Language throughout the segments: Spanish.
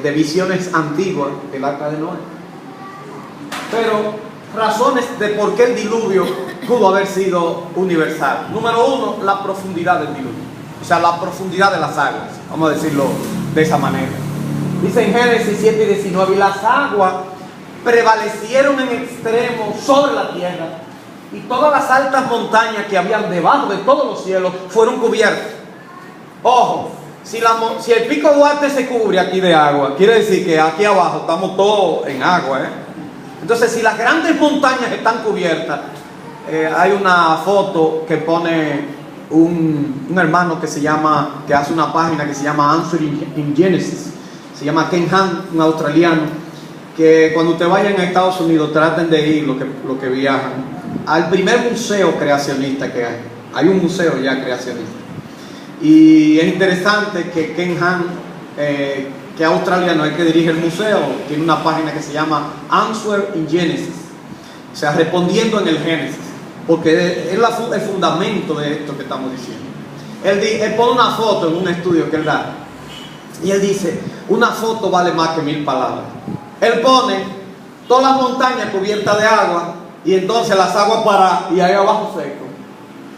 de visiones antiguas del Arca de Noé. Pero razones de por qué el diluvio pudo haber sido universal. Número uno, la profundidad del diluvio. O sea, la profundidad de las aguas. Vamos a decirlo de esa manera. Dice en Génesis 7:19, y las aguas prevalecieron en extremo sobre la tierra, y todas las altas montañas que habían debajo de todos los cielos fueron cubiertas. Ojo, si el Pico Duarte se cubre aquí de agua, quiere decir que aquí abajo estamos todos en agua, Entonces, si las grandes montañas están cubiertas, hay una foto que pone un hermano que hace una página que se llama Answering in Genesis. Se llama Ken Ham, un australiano, que cuando ustedes vayan a Estados Unidos traten de ir, lo que viajan, al primer museo creacionista que hay. Hay un museo ya creacionista. Y es interesante que Ken Ham, que es australiano, el que dirige el museo, tiene una página que se llama Answer in Genesis, o sea, respondiendo en el Génesis, porque es el fundamento de esto que estamos diciendo. Él pone una foto en un estudio que él da, y él dice, una foto vale más que 1000 palabras. Él pone todas las montañas cubiertas de agua, y entonces las aguas paradas, y ahí abajo seco.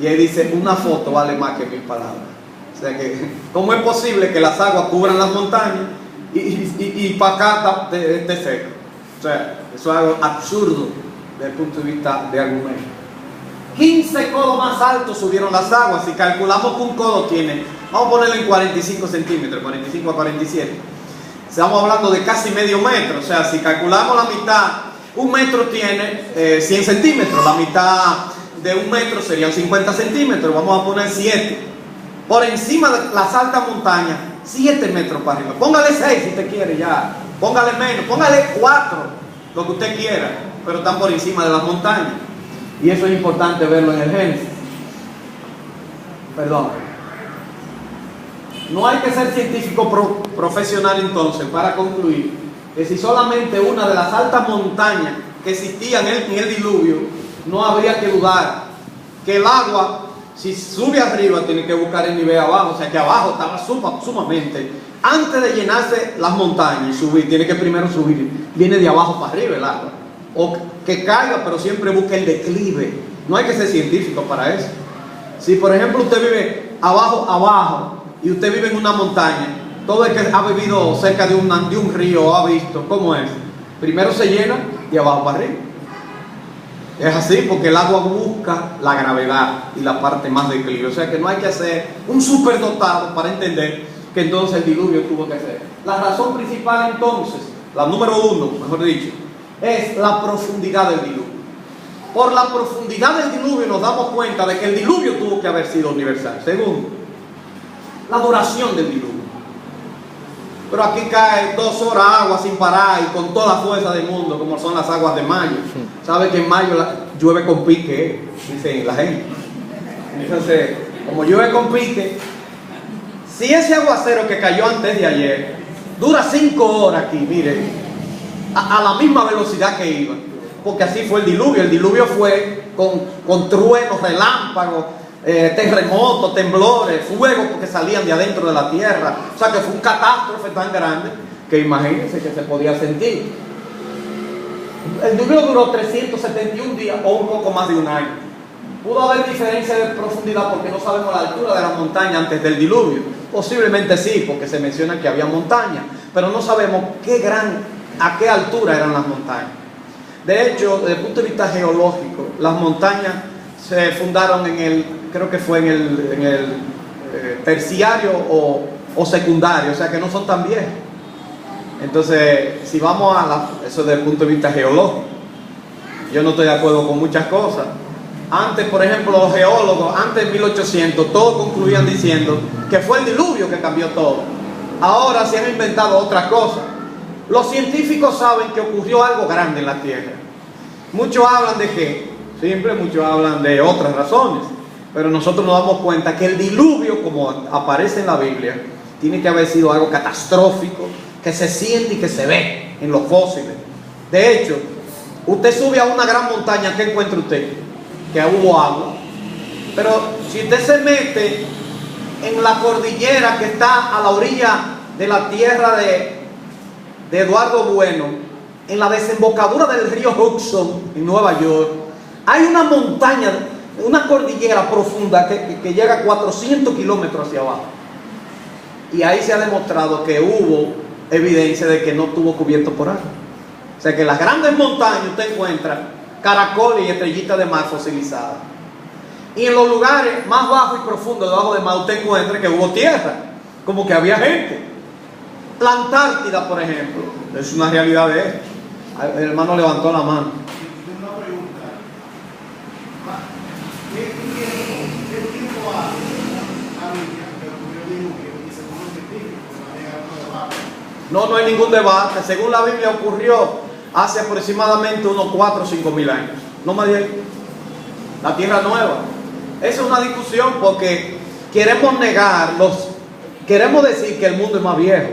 Y él dice, una foto vale más que 1000 palabras. O sea que, ¿cómo es posible que las aguas cubran las montañas y para acá esté seco? O sea, eso es algo absurdo desde el punto de vista de argumento. 15 codos más altos subieron las aguas. Si calculamos que un codo tiene, vamos a ponerlo en 45 centímetros, 45 a 47. Estamos hablando de casi medio metro. O sea, si calculamos la mitad, un metro tiene 100 centímetros. La mitad de un metro serían 50 centímetros. Vamos a poner 7. Por encima de las altas montañas, 7 metros para arriba. Póngale 6 si usted quiere ya. Póngale menos, póngale 4, lo que usted quiera. Pero están por encima de las montañas. Y eso es importante verlo en el Génesis. Perdón. No hay que ser científico profesional entonces para concluir que si solamente una de las altas montañas que existían en el diluvio, no habría que dudar que el agua, si sube arriba, tiene que buscar el nivel abajo. O sea que abajo estaba sumamente, antes de llenarse las montañas y subir, tiene que primero subir, viene de abajo para arriba el agua, o que caiga, pero siempre busca el declive. No hay que ser científico para eso. Si por ejemplo usted vive abajo y usted vive en una montaña, todo el que ha vivido cerca de un río ha visto cómo es. Primero se llena de abajo para arriba. Es así porque el agua busca la gravedad y la parte más declive. O sea que no hay que ser un superdotado para entender que entonces el diluvio tuvo que ser. La razón principal entonces, la número uno, mejor dicho, es la profundidad del diluvio. Por la profundidad del diluvio nos damos cuenta de que el diluvio tuvo que haber sido universal. Segundo, la duración del diluvio. Pero aquí cae 2 horas agua sin parar y con toda la fuerza del mundo, como son las aguas de mayo. ¿Sabe que en mayo llueve con pique? Dice la gente. Entonces, como llueve con pique, si ese aguacero que cayó antes de ayer dura 5 horas aquí, mire, a la misma velocidad que iba, porque así fue el diluvio. El diluvio fue con truenos, relámpagos, terremotos, temblores, fuegos que salían de adentro de la tierra. O sea que fue un catástrofe tan grande que imagínense que se podía sentir. El diluvio duró 371 días o un poco más de un año. Pudo haber diferencia de profundidad porque no sabemos la altura de la montaña antes del diluvio. Posiblemente sí, porque se menciona que había montañas, pero no sabemos a qué altura eran las montañas. De hecho, desde el punto de vista geológico, las montañas se fundaron creo que fue en el terciario o secundario, o sea que no son tan viejos. Entonces, si vamos eso desde el punto de vista geológico, yo no estoy de acuerdo con muchas cosas. Antes, por ejemplo, los geólogos, antes de 1800, todos concluían diciendo que fue el diluvio que cambió todo. Ahora se han inventado otras cosas. Los científicos saben que ocurrió algo grande en la Tierra. Muchos hablan de qué, muchos hablan de otras razones, pero nosotros nos damos cuenta que el diluvio, como aparece en la Biblia, tiene que haber sido algo catastrófico, que se siente y que se ve en los fósiles. De hecho, usted sube a una gran montaña, ¿qué encuentra usted? Que hubo agua. Pero si usted se mete en la cordillera que está a la orilla de la tierra de Eduardo Bueno, en la desembocadura del río Hudson, en Nueva York, hay una montaña, una cordillera profunda que llega a 400 kilómetros hacia abajo. Y ahí se ha demostrado que hubo evidencia de que no estuvo cubierto por agua. O sea que en las grandes montañas usted encuentra caracoles y estrellitas de mar fosilizadas. Y en los lugares más bajos y profundos debajo del mar usted encuentra que hubo tierra, como que había gente. La Antártida, por ejemplo, es una realidad de esto. El hermano levantó la mano. Una pregunta. ¿Qué tiempo hace la Biblia que ocurrió el diluvio y según los científicos no llega a un debate? No hay ningún debate. Según la Biblia ocurrió hace aproximadamente unos 4 o 5 mil años. No más de ahí. La tierra nueva. Esa es una discusión porque queremos queremos decir que el mundo es más viejo.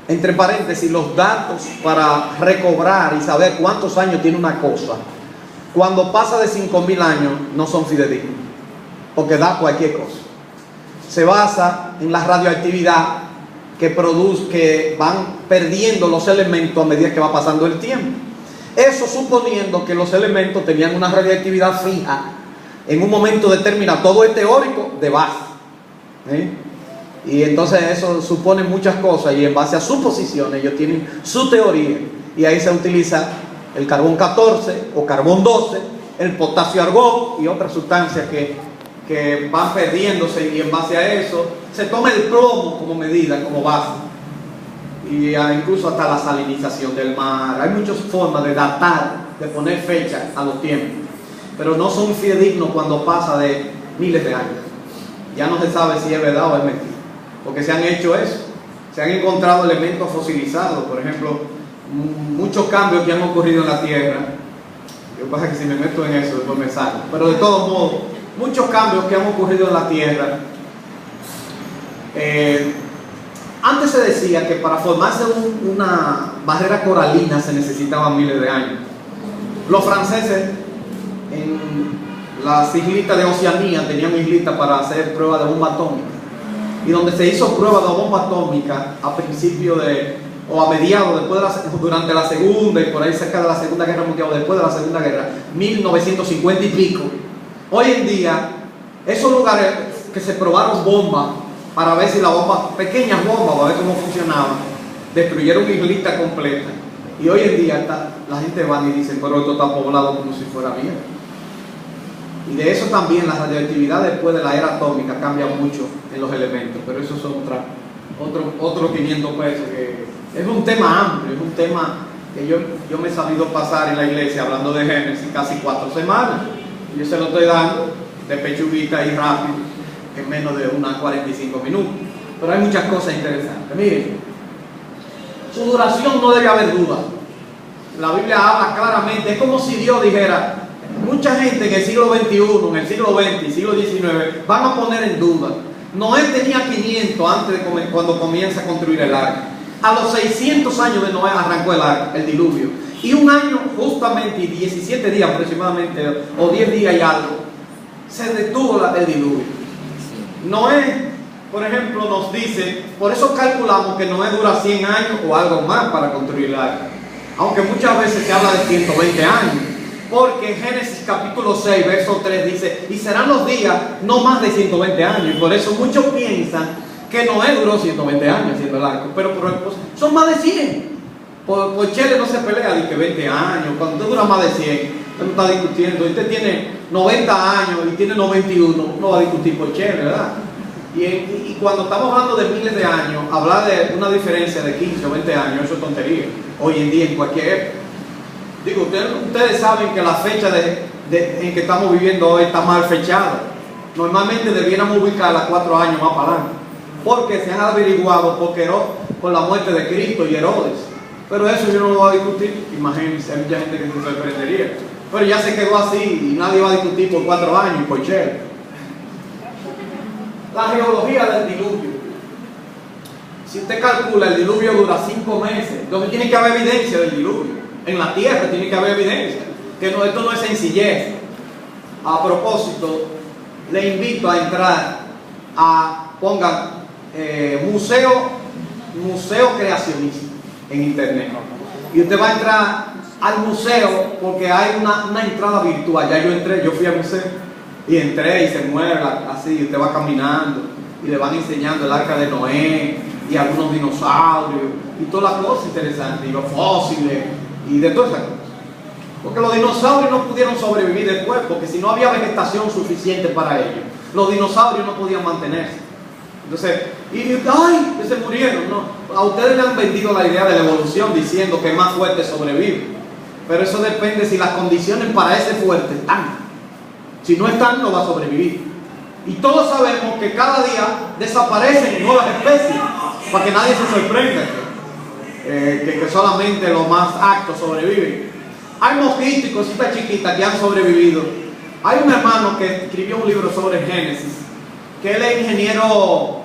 Entre paréntesis, los datos para recobrar y saber cuántos años tiene una cosa, cuando pasa de 5.000 años, no son fidedignos, porque da cualquier cosa. Se basa en la radioactividad que van perdiendo los elementos a medida que va pasando el tiempo. Eso suponiendo que los elementos tenían una radioactividad fija en un momento determinado. Todo es teórico de base. Y entonces eso supone muchas cosas y en base a suposiciones ellos tienen su teoría. Y ahí se utiliza el carbón 14 o carbón 12, el potasio argón y otras sustancias que van perdiéndose, y en base a eso se toma el plomo como medida, como base. Y incluso hasta la salinización del mar. Hay muchas formas de datar, de poner fecha a los tiempos, pero no son fidedignos cuando pasa de miles de años. Ya no se sabe si es verdad o es mentira, porque se han hecho eso. Se han encontrado elementos fosilizados, por ejemplo, muchos cambios que han ocurrido en la Tierra. Lo que pasa es que si me meto en eso después me salgo, pero de todos modos, muchos cambios que han ocurrido en la Tierra. Antes se decía que para formarse una barrera coralina se necesitaban miles de años. Los franceses en las islitas de Oceanía tenían islitas para hacer pruebas de bomba atómica, y donde se hizo prueba de bomba atómica a principio o a mediados, durante la segunda y por ahí cerca de la Segunda Guerra Mundial, o después de la Segunda Guerra, 1950 y pico. Hoy en día, esos lugares que se probaron bombas para ver si la bomba, pequeñas bombas, para ver cómo funcionaban, destruyeron islitas completas. Y hoy en día la gente va y dice, pero esto está poblado como si fuera mierda. Y de eso también la radioactividad después de la era atómica cambia mucho en los elementos, pero eso son otros 500 pesos. Es un tema amplio, es un tema que yo me he sabido pasar en la iglesia hablando de Génesis casi 4 semanas. Y yo se lo estoy dando de pechuguita y rápido, en menos de unas 45 minutos. Pero hay muchas cosas interesantes. Miren, su duración no debe haber duda. La Biblia habla claramente, es como si Dios dijera, mucha gente en el siglo XXI, en el siglo XX y siglo XIX van a poner en duda. Noé tenía 500 antes de cuando comienza a construir el arca. A los 600 años de Noé arrancó el diluvio. Y un año justamente, y 17 días aproximadamente, o 10 días y algo, se detuvo el diluvio. Noé, por ejemplo, nos dice, por eso calculamos que Noé dura 100 años o algo más para construir el arca. Aunque muchas veces se habla de 120 años. Porque en Génesis capítulo 6, verso 3 dice, y serán los días no más de 120 años. Y por eso muchos piensan que Noé duró 120 años haciendo el arca. Pero son más de 100. Por Chele no se pelea de que 20 años. Cuando usted dura más de 100, usted no está discutiendo. Usted tiene 90 años y tiene 91, no va a discutir por Chele, ¿verdad? Y cuando estamos hablando de miles de años, hablar de una diferencia de 15 o 20 años, eso es tontería. Hoy en día, en cualquier época. Digo, ustedes saben que la fecha en que estamos viviendo hoy está mal fechada. Normalmente debiéramos ubicarla 4 años más para adelante, porque se han averiguado por la muerte de Cristo y Herodes. Pero eso yo no lo voy a discutir. Imagínense, hay mucha gente que se sorprendería. Pero ya se quedó así y nadie va a discutir por 4 años y por Chele. La geología del diluvio. Si usted calcula, el diluvio dura 5 meses. Entonces tiene que haber evidencia del diluvio. En la tierra tiene que haber evidencia. Esto no es sencillez. A propósito, le invito a entrar pongan museo creacionista en internet. Y usted va a entrar al museo porque hay una entrada virtual. Ya yo entré, yo fui al museo y entré y se mueve así, y usted va caminando y le van enseñando el arca de Noé y algunos dinosaurios y todas las cosas interesantes, y los fósiles y de todas esas cosas. Porque los dinosaurios no pudieron sobrevivir después, porque si no había vegetación suficiente para ellos, los dinosaurios no podían mantenerse. Entonces, ¡ay! Que se murieron. No, a ustedes le han vendido la idea de la evolución diciendo que el más fuerte sobrevive. Pero eso depende si las condiciones para ese fuerte están. Si no están, no va a sobrevivir. Y todos sabemos que cada día desaparecen nuevas especies, para que nadie se sorprenda que solamente los más aptos sobreviven. Hay mosquitos y cositas chiquitas que han sobrevivido. Hay un hermano que escribió un libro sobre Génesis, que él es ingeniero